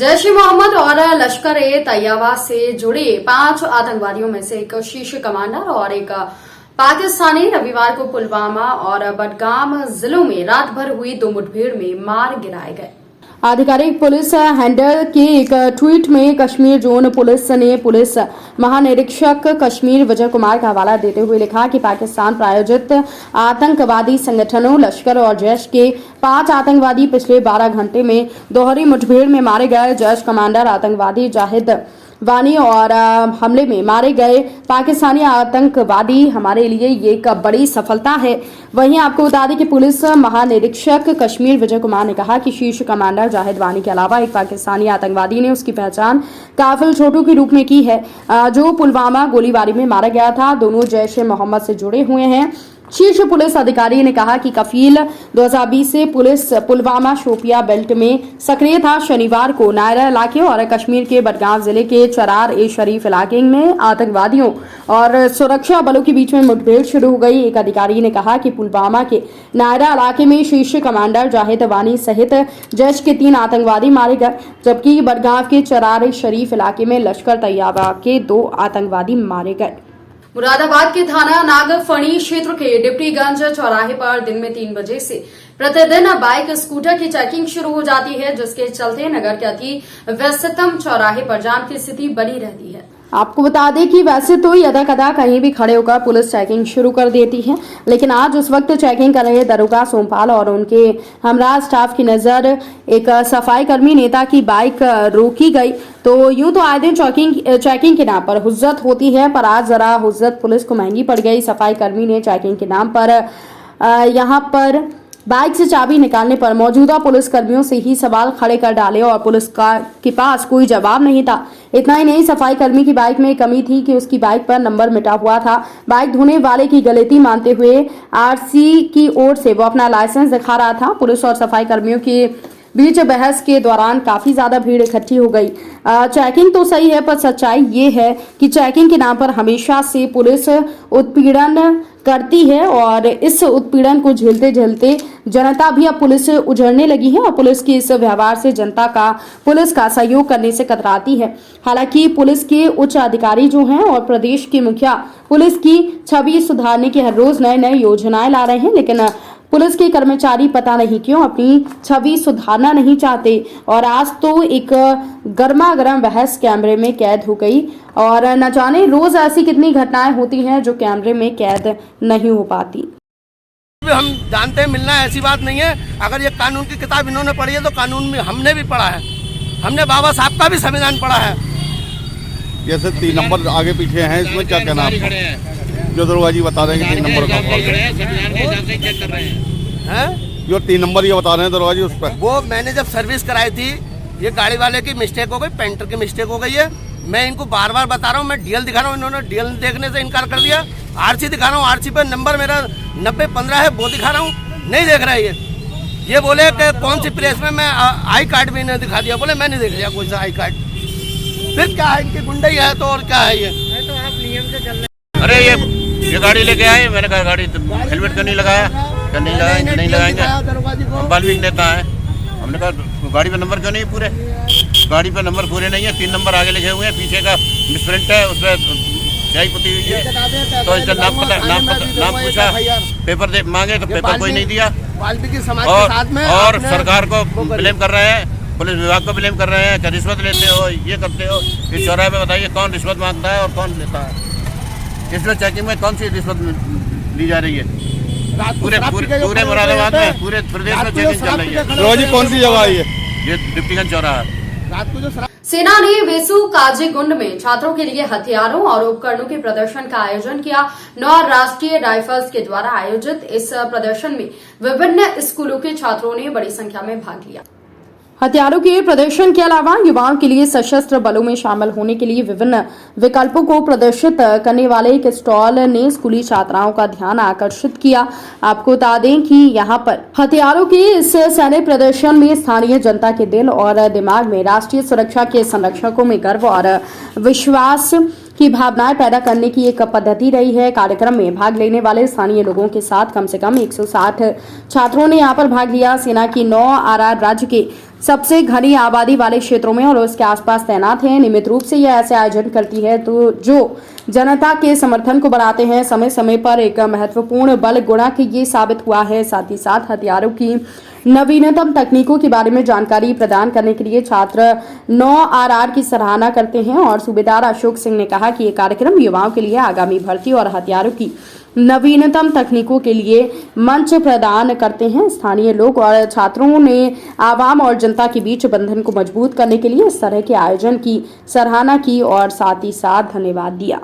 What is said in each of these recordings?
जैश ए मोहम्मद और लश्कर ए तैयबा से जुड़े 5 आतंकवादियों में से एक शीर्ष कमांडर और एक पाकिस्तानी रविवार को पुलवामा और बडगाम जिलों में रात भर हुई 2 मुठभेड़ में मार गिराए गए। आधिकारिक पुलिस हैंडल के एक ट्वीट में कश्मीर जोन पुलिस ने पुलिस महानिरीक्षक कश्मीर विजय कुमार का हवाला देते हुए लिखा कि पाकिस्तान प्रायोजित आतंकवादी संगठनों लश्कर और जैश के 5 आतंकवादी पिछले 12 घंटे में दोहरी मुठभेड़ में मारे गए। जैश कमांडर आतंकवादी जाहिद वानी और हमले में मारे गए पाकिस्तानी आतंकवादी हमारे लिए ये एक बड़ी सफलता है। वहीं आपको बता दें कि पुलिस महानिरीक्षक कश्मीर विजय कुमार ने कहा कि शीर्ष कमांडर जाहिद वानी के अलावा एक पाकिस्तानी आतंकवादी ने उसकी पहचान काफिल छोटू के रूप में की है, जो पुलवामा गोलीबारी में मारा गया था। दोनों जैश ए मोहम्मद से जुड़े हुए हैं। शीर्ष पुलिस अधिकारी ने कहा कि कफील 2020 से पुलवामा शोपिया बेल्ट में सक्रिय था। शनिवार को नायरा इलाके और कश्मीर के बडगाम जिले के चरार ए शरीफ इलाके में आतंकवादियों और सुरक्षा बलों के बीच में मुठभेड़ शुरू हो गई। एक अधिकारी ने कहा कि पुलवामा के नायरा इलाके में शीर्ष कमांडर जाहिद वानी सहित जैश के 3 आतंकवादी मारे गए, जबकि बडगाम के चरार ए शरीफ इलाके में लश्कर तैयबा के 2 आतंकवादी मारे गए। मुरादाबाद के थाना नागफणी क्षेत्र के डिप्टीगंज चौराहे पर दिन में 3 बजे से प्रतिदिन बाइक स्कूटर की चेकिंग शुरू हो जाती है, जिसके चलते नगर के अति व्यस्ततम चौराहे पर जाम की स्थिति बनी रहती है। आपको बता दें कि वैसे तो यदा कदा कहीं भी खड़े होकर पुलिस चेकिंग शुरू कर देती है, लेकिन आज उस वक्त चेकिंग कर रहे दरोगा सोमपाल और उनके हमरा स्टाफ की नजर एक सफाई कर्मी नेता की बाइक रोकी गई। तो यूं तो आए दिन चेकिंग के नाम पर हुज्जत होती है, पर आज जरा हुज्जत पुलिस को महंगी पड़ गई। सफाई कर्मी ने चेकिंग के नाम पर यहाँ पर बाइक से चाबी निकालने पर मौजूदा पुलिस कर्मियों से ही सवाल खड़े कर डाले और पुलिस के पास कोई जवाब नहीं था। इतना ही नहीं, सफाई कर्मी की बाइक में कमी थी कि उसकी बाइक पर नंबर मिटा हुआ था। बाइक धोने वाले की गलती मानते हुए आरसी की ओर से वो अपना लाइसेंस दिखा रहा था। पुलिस और सफाई कर्मियों के बीच बहस के दौरान काफी ज्यादा भीड़ इकट्ठी हो गई। चेकिंग तो सही है, पर सच्चाई ये है कि चेकिंग के नाम पर हमेशा से पुलिस उत्पीड़न करती है और इस उत्पीड़न को झेलते झेलते जनता भी अब पुलिस से उजड़ने लगी है और पुलिस के इस व्यवहार से जनता का पुलिस का सहयोग करने से कतराती है। हालांकि पुलिस के उच्च अधिकारी जो हैं और प्रदेश के मुखिया पुलिस की छवि सुधारने की हर रोज नए नए योजनाएं ला रहे हैं, लेकिन पुलिस के कर्मचारी पता नहीं क्यों अपनी छवि सुधारना नहीं चाहते। और आज तो एक गर्मा गर्म बहस कैमरे में कैद हो गई और न जाने रोज ऐसी कितनी घटनाएं होती हैं जो कैमरे में कैद नहीं हो पाती। हम जानते हैं, मिलना ऐसी बात नहीं है। अगर ये कानून की किताब इन्होंने पढ़ी है तो कानून में हमने भी पढ़ा है, हमने बाबा साहब का भी संविधान पढ़ा है। जैसे 3 नंबर आगे पीछे हैं, इसमें क्या कहना है? जो दरोगा जी बता रहे हैं कि 3 नंबर का जो 3 नंबर ये बता रहे हैं दरोगा जी, उस पर वो मैंने जब सर्विस कराई थी, ये गाड़ी वाले की मिस्टेक हो गई, पेंटर की मिस्टेक हो गई है। मैं इनको बार बार बता रहा हूँ, मैं डीएल दिखा रहा हूँ, इन्होंने डीएल देखने से इनकार कर दिया। आरसी दिखा रहा हूँ, आरसी पे नंबर मेरा 9015 है, वो दिखा रहा हूँ, नहीं देख रहा है। ये बोले कि कौन सी प्रेस में, मैं आई कार्ड भी नहीं दिखा दिया। बोले मैं नहीं देख लिया कोई सा आई कार्ड। फिर क्या है, इनकी गुंडई है तो और क्या है ये? तो आप नियम से चल। अरे ये गाड़ी लेके आए, मैंने कहा गाड़ी हेलमेट क्यों नहीं लगाया, क्या नहीं लगाएंगे, नहीं लगाएंगे। हम बाल्मीकि नेता है, हमने कहा गाड़ी पे नंबर क्यों नहीं पूरे, गाड़ी पे नंबर पूरे नहीं है, 3 नंबर आगे लिखे हुए हैं, पीछे का मिसप्रिंट है, उसमें स्याही पुती हुई है। तो इसका नाम पूछा, पेपर दे मांगे तो पेपर कोई नहीं दिया। और सरकार को ब्लेम कर रहे हैं, पुलिस विभाग को ब्लेम कर रहे हैं कि रिश्वत लेते हो, ये करते हो। इस चौराहे पे बताइए कौन रिश्वत मांगता है और कौन लेता है? इसमें चेकिंग में कौन सी रिश्वत ली जा रही है? पूरे मुरादाबाद में, पूरे प्रदेश में चेकिंग चल रही है। कौन सी जगह है ये डिप्टीगंज चौराहा। सेना ने वेसु काजीगुंड में छात्रों के लिए हथियारों और उपकरणों के प्रदर्शन का आयोजन किया। 9 राष्ट्रीय राइफल्स के द्वारा आयोजित इस प्रदर्शन में विभिन्न स्कूलों के छात्रों ने बड़ी संख्या में भाग लिया। हथियारों के प्रदर्शन के अलावा युवाओं के लिए सशस्त्र बलों में शामिल होने के लिए विभिन्न विकल्पों को प्रदर्शित करने वाले एक स्टॉल ने स्कूली छात्राओं का ध्यान आकर्षित किया। आपको बता दें कि यहाँ पर हथियारों के इस सैन्य प्रदर्शन में स्थानीय जनता के दिल और दिमाग में राष्ट्रीय सुरक्षा के संरक्षकों में गर्व और विश्वास की भावनाएं पैदा करने की एक पद्धति रही है। कार्यक्रम में भाग लेने वाले स्थानीय लोगों के साथ कम से कम 160 छात्रों ने यहाँ पर भाग लिया। सेना की 9 आरआर राज्य के सबसे घनी आबादी वाले क्षेत्रों में और उसके आसपास तैनात हैं। नियमित रूप से यह ऐसे आयोजन करती है तो जो जनता के समर्थन को बढ़ाते हैं। समय समय पर एक महत्वपूर्ण बल गुणक ये साबित हुआ है। साथ ही साथ हथियारों की नवीनतम तकनीकों के बारे में जानकारी प्रदान करने के लिए छात्र 9RR की सराहना करते हैं और सूबेदार अशोक सिंह ने कहा कि ये कार्यक्रम युवाओं के लिए आगामी भर्ती और हथियारों की नवीनतम तकनीकों के लिए मंच प्रदान करते हैं। स्थानीय लोग और छात्रों ने आवाम और जनता के बीच बंधन को मजबूत करने के लिए इस तरह के आयोजन की सराहना की और साथ ही साथ धन्यवाद दिया।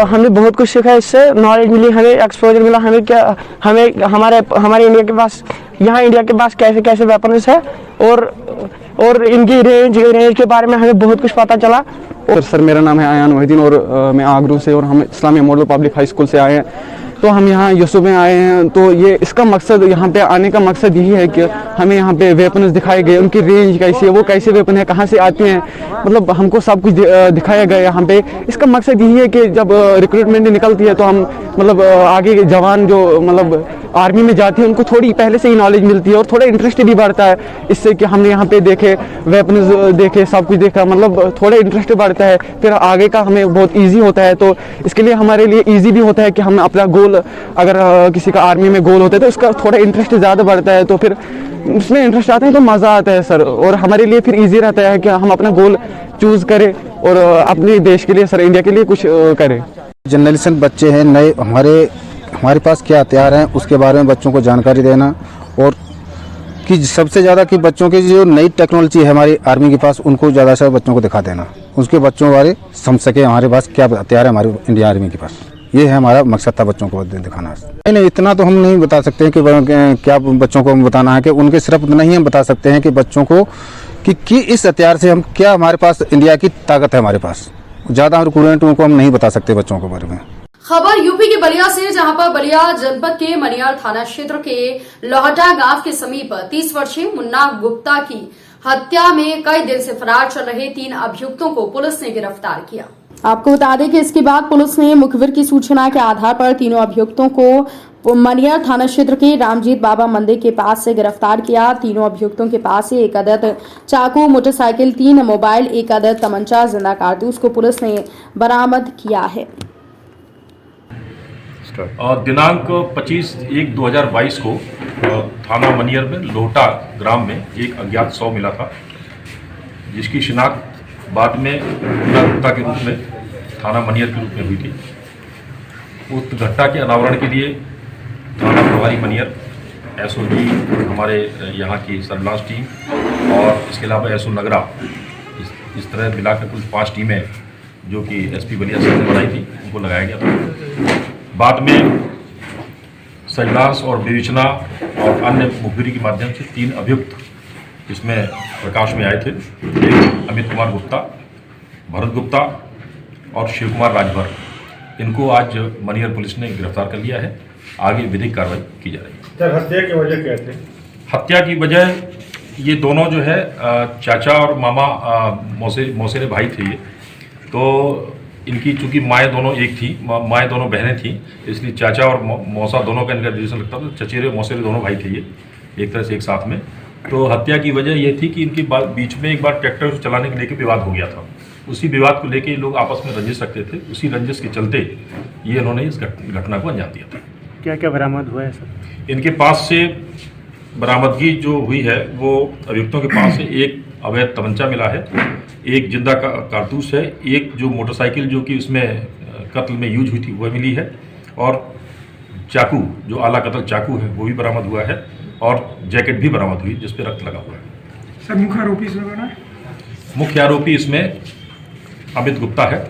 हमें बहुत कुछ सीखा, इससे नॉलेज मिली, हमें एक्सपोजर मिला, हमें क्या हमें हमारे इंडिया के पास यहाँ इंडिया के पास कैसे कैसे वेपन्स है और इनकी रेंज के बारे में हमें बहुत कुछ पता चला। सर मेरा नाम है आयान मोहिद्दीन और मैं आगरू से और हम Islamia model public high school से आए हैं। तो हम यहाँ यूसुफ में आए हैं। तो ये इसका मकसद, यहाँ पे आने का मकसद यही है कि हमें यहाँ पे वेपन्स दिखाए गए, उनकी रेंज कैसी है, वो कैसे वेपन है, कहाँ से आते हैं, मतलब हमको सब कुछ दिखाया गया यहाँ पे। इसका मकसद यही है कि जब रिक्रूटमेंट निकलती है तो हम मतलब आगे के जवान जो मतलब आर्मी में जाती है उनको थोड़ी पहले से ही नॉलेज मिलती है और थोड़ा इंटरेस्ट भी बढ़ता है इससे कि हमने यहाँ पे देखे, वेपन्स देखे, सब कुछ देखा, मतलब थोड़ा इंटरेस्ट बढ़ता है। फिर आगे का हमें बहुत इजी होता है। तो इसके लिए हमारे लिए इजी भी होता है कि हम अपना गोल, अगर किसी का आर्मी में गोल होता है तो उसका थोड़ा इंटरेस्ट ज़्यादा बढ़ता है, तो फिर उसमें इंटरेस्ट आता है तो मज़ा आता है सर। और हमारे लिए फिर इजी रहता है कि हम अपना गोल चूज़ करें और अपने देश के लिए, सर इंडिया के लिए कुछ करें। जनरेशन बच्चे हैं नए, हमारे पास क्या हथियार हैं उसके बारे में बच्चों को जानकारी देना और कि सबसे ज़्यादा कि बच्चों की जो नई टेक्नोलॉजी है हमारी आर्मी के पास उनको ज़्यादा से बच्चों को दिखा देना, उसके बच्चों बारे समझ सके हमारे पास क्या हथियार है हमारी इंडियन आर्मी के पास। ये है हमारा मकसद था बच्चों को दिखाना। नहीं, इतना तो हम नहीं बता सकते हैं कि क्या बच्चों को बताना है कि उनके सिर्फ इतना ही हम बता सकते हैं कि बच्चों को कि इस हथियार से हम क्या, हमारे पास इंडिया की ताकत है हमारे पास। ज़्यादा रिक्रूटमेंट उनको हम नहीं बता सकते बच्चों के बारे में। खबर यूपी के बलिया से, जहां पर बलिया जनपद के मनियार थाना क्षेत्र के लोहटा गांव के समीप 30 वर्षीय मुन्ना गुप्ता की हत्या में कई दिन से फरार चल रहे 3 अभियुक्तों को पुलिस ने गिरफ्तार किया। आपको बता दें कि इसके बाद पुलिस ने मुखबिर की सूचना के आधार पर तीनों अभियुक्तों को मनियार थाना क्षेत्र के रामजीत बाबा मंदिर के पास से गिरफ्तार किया। तीनों अभियुक्तों के पास से 1 अदद चाकू, मोटरसाइकिल, 3 मोबाइल, 1 अदद तमंचा, जिंदा कारतूस को पुलिस ने बरामद किया है। दिनांक 25/1/2022 को थाना मनियर में लोहटा ग्राम में एक अज्ञात शव मिला था, जिसकी शिनाख्त बाद में मुन्ना गुप्ता के रूप में थाना मनियर के रूप में हुई थी। उस घटना के अनावरण के लिए थाना प्रभारी मनियर, एसओजी हमारे यहाँ की सर्विलांस टीम और इसके अलावा एसओ नगरा, इस तरह मिलाकर कुल 5 टीमें जो कि एसपी बलिया साहब ने बनाई थी, उनको लगाया गया था। बाद में सर्विलांस और विवेचना और अन्य मुखबिरी के माध्यम से 3 अभियुक्त इसमें प्रकाश में आए थे। एक अमित कुमार गुप्ता, भरत गुप्ता और शिव कुमार राजभर। इनको आज मनियर पुलिस ने गिरफ्तार कर लिया है। आगे विधिक कार्रवाई की जा रही है। सर, हत्या की वजह क्या थी? हत्या की वजह ये दोनों जो है चाचा और मामा मौसेरे भाई थे ये। तो इनकी चूंकि माएँ दोनों एक थी, माएँ दोनों बहनें थी, इसलिए चाचा और मौसा दोनों का इनका रिलेशन लगता था। चचेरे मौसेरे दोनों भाई थे ये, एक तरह से एक साथ में। तो हत्या की वजह ये थी कि इनके बीच में एक बार ट्रैक्टर चलाने के लेके विवाद हो गया था। उसी विवाद को लेके ये लोग आपस में रंजिश रखते थे। उसी रंजिश के चलते ये इन्होंने इस घटना को अंजाम दिया था। क्या क्या बरामद हुआ है सर? इनके पास से बरामदगी जो हुई है वो अभियुक्तों के पास से एक अवैध तमंचा मिला है, एक जिंदा कारतूस है, एक जो मोटरसाइकिल जो कि उसमें कत्ल में यूज हुई थी वह मिली है, और चाकू जो आला कत्ल चाकू है वो भी बरामद हुआ है, और जैकेट भी बरामद हुई जिस पे रक्त लगा हुआ है। सर, मुख्य आरोपी इसमें कौन है? मुख्य आरोपी इसमें अमित गुप्ता है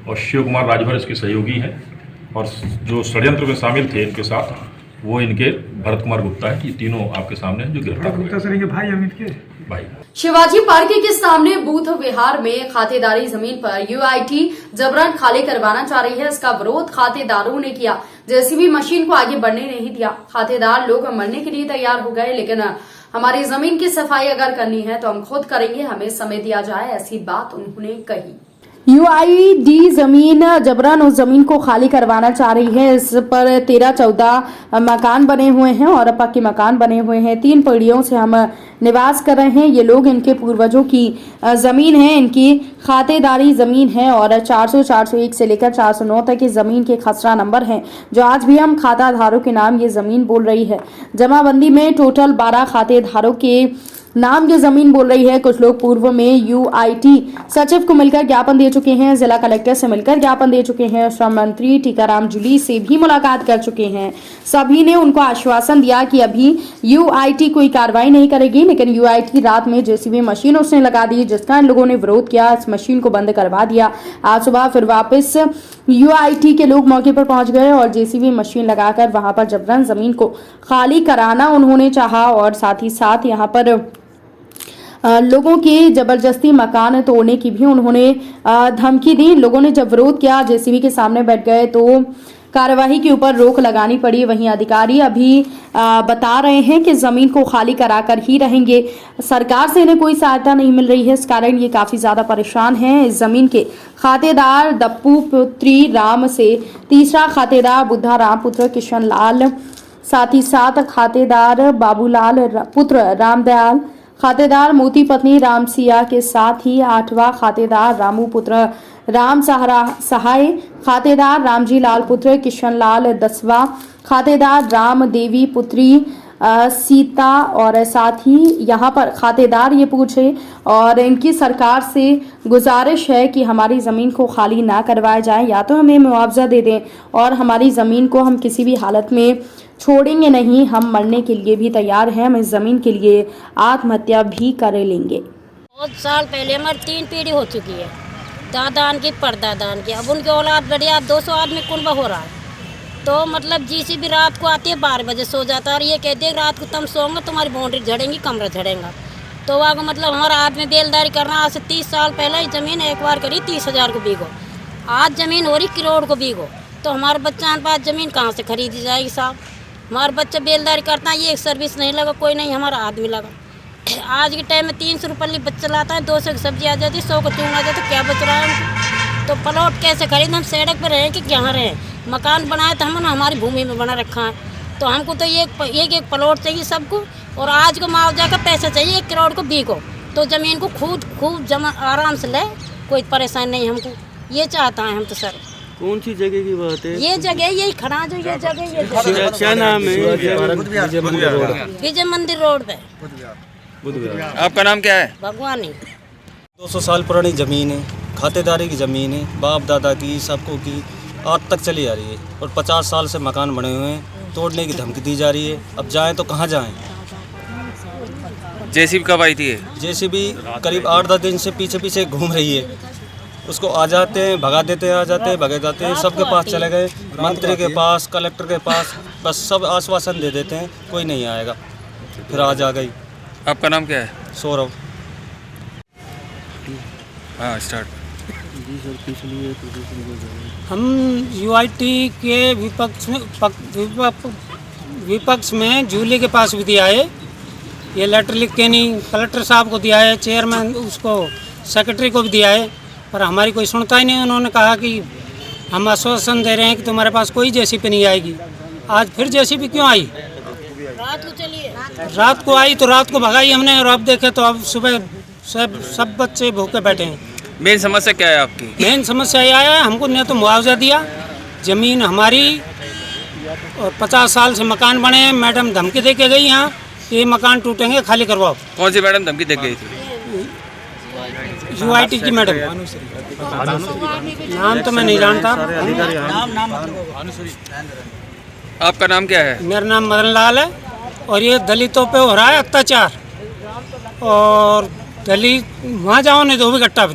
और शिव कुमार राजभर इसके सहयोगी हैं, और जो षड्यंत्र में शामिल थे इनके साथ वो इनके भरत कुमार गुप्ता है। ये तीनों आपके सामने हैं जो गिरफ्तार हुए। गुप्ता सर इनके भाई अमित के भाई। शिवाजी पार्क के सामने बूथ विहार में खातेदारी जमीन पर यूआईटी जबरन खाली करवाना चाह रही है। इसका विरोध खातेदारों ने किया। जेसीबी मशीन को आगे बढ़ने नहीं दिया। खातेदार लोग मरने के लिए तैयार हो गए, लेकिन हमारी जमीन की सफाई अगर करनी है तो हम खुद करेंगे, हमें समय दिया जाए, ऐसी बात उन्होंने कही। यूआईडी जमीन जबरन उस जमीन को खाली करवाना चाह रही है। इस पर 13-14 मकान बने हुए हैं और पक्के मकान बने हुए हैं। 3 पीढ़ियों से हम निवास कर रहे हैं। ये लोग इनके पूर्वजों की जमीन है, इनकी खातेदारी जमीन है और 400, 401 से लेकर 409 तक की जमीन के खसरा नंबर हैं, जो आज भी हम खाताधारों के नाम ये जमीन बोल रही है। जमाबंदी में टोटल 12 खातेदारों के नाम ये जमीन बोल रही है। कुछ लोग पूर्व में यूआईटी सचिव को मिलकर ज्ञापन दे चुके हैं, जिला कलेक्टर से मिलकर ज्ञापन दे चुके हैं, श्रम मंत्री टीकाराम जूली से भी मुलाकात कर चुके हैं। सभी ने उनको आश्वासन दिया कि अभी यूआईटी कोई कार्रवाई नहीं करेगी, लेकिन यूआईटी रात में जेसीबी मशीन उसने लगा दी, जिसका इन लोगों ने विरोध किया। इस मशीन को बंद करवा दिया। आज सुबह फिर वापस यूआईटी के लोग मौके पर पहुंच गए और जेसीबी मशीन लगाकर वहां पर जबरन जमीन को खाली कराना उन्होंने चाहा और साथ ही साथ यहाँ पर लोगों के जबरदस्ती मकान तोड़ने की भी उन्होंने धमकी दी। लोगों ने जब विरोध किया, जेसीबी के सामने बैठ गए तो कार्यवाही के ऊपर रोक लगानी पड़ी। वहीं अधिकारी अभी बता रहे हैं कि जमीन को खाली कराकर ही रहेंगे। सरकार से इन्हें कोई सहायता नहीं मिल रही है, इस कारण ये काफी ज्यादा परेशान हैं। इस जमीन के खातेदार दप्पू पुत्री राम से तीसरा खातेदार बुद्धा राम पुत्र किशन लाल, साथ ही साथ खातेदार बाबूलाल पुत्र रामदयाल, खातेदार मोती पत्नी राम सिया के साथ ही 8वां खातेदार रामू पुत्र राम सहाय, खातेदार रामजी लाल पुत्र किशन लाल, 10वां खातेदार राम देवी पुत्री सीता और साथ ही यहाँ पर खातेदार ये पूछे और इनकी सरकार से गुजारिश है कि हमारी ज़मीन को खाली ना करवाया जाए, या तो हमें मुआवजा दे दें और हमारी ज़मीन को हम किसी भी हालत में छोड़ेंगे नहीं। हम मरने के लिए भी तैयार हैं, हम इस ज़मीन के लिए आत्महत्या भी कर लेंगे। बहुत साल पहले हमारी 3 पीढ़ी हो चुकी है, दादान की परदादान की। अब उनके औलाद बढ़िया 200 आदमी कुनबा हो रहा है। तो मतलब जीसी भी रात को आती है 12 बजे सो जाता है और ये कहते हैं रात को तुम सोओगे तुम्हारी बाउंड्री झड़ेंगी, कमरा झड़ेगा। तो वहाँ मतलब हमारा आदमी बेलदारी करना। आज से 30 साल पहले ज़मीन एक बार करी 30,000 को बीगो, आज ज़मीन हो रही करोड़ को बीगो। तो हमारे बच्चा के पास ज़मीन कहाँ से खरीदी जाएगी साहब? हमारा बच्चा बेलदारी करता है, ये एक सर्विस नहीं लगा, कोई नहीं हमारा आदमी लगा। आज के टाइम में 300 रुपये बच्चा लाता है, 200 की सब्जी आ जाती है, 100 का चून आ जाता है, क्या बच रहा है हमको? तो प्लॉट कैसे खरीद? हम सड़क पर रहें कि कहाँ रहें? मकान बनाए तो हमने हमारी भूमि में बना रखा है, तो हमको तो एक प्लॉट चाहिए सबको। और आज को मुआवजा का पैसा चाहिए 1 करोड़ को बीगो, तो ज़मीन को खूब जमा आराम से ले, कोई परेशानी नहीं हमको। ये चाहता है हम तो सर। कौन सी जगह की बात है? ये जगह यही खड़ा जो ये जगह क्या नाम है? विजय मंदिर रोड पे। आपका नाम क्या है? भगवानी। 200 साल पुरानी ज़मीन है, खातेदारी की ज़मीन है, बाप दादा की सबको की आज तक चली आ रही है। और 50 साल से मकान बने हुए हैं, तोड़ने की धमकी दी जा रही है। अब जाएं तो कहाँ जाएं? जेसीबी कब आई थी? जेसीबी करीब 8-10 दिन से पीछे घूम रही है। उसको आ जाते हैं, भगा देते हैं, आ जाते हैं, भगे जाते हैं। सबके पास चले गए, मंत्री के पास, कलेक्टर के पास, बस सब आश्वासन दे देते हैं, कोई नहीं आएगा। फिर आज आ गई। आपका नाम क्या है? सौरभ। हाँ स्टार्ट। हम यूआईटी के विपक्ष में जूली के पास भी दिया है। ये लेटर लिख के नहीं कलेक्टर साहब को दिया है, चेयरमैन उसको सेक्रेटरी को भी दिया है, पर हमारी कोई सुनता ही नहीं। उन्होंने कहा कि हम आश्वासन दे रहे हैं कि तुम्हारे पास कोई जेसीबी नहीं आएगी। आज फिर जेसीबी क्यों आई? रात को चलिए, रात को आई तो रात को भगाई हमने, और अब देखे तो अब सुबह सब बच्चे भूखे बैठे हैं। मेन समस्या क्या है आपकी? मेन समस्या यह है, हमको न तो मुआवजा दिया, ज़मीन हमारी और 50 साल से मकान बने हैं। मैडम धमकी दे के गई यहाँ, ये मकान टूटेंगे, खाली करवाओ। कौन सी मैडम धमकी दे गई थी? यूआईटी की मैडम, नाम तो मैं नहीं जानता। आपका नाम क्या है? मेरा नाम मदन लाल है। और ये दलितों पे हो रहा है अत्याचार, और दलित वहाँ जाओ नहीं तो भी गट्टा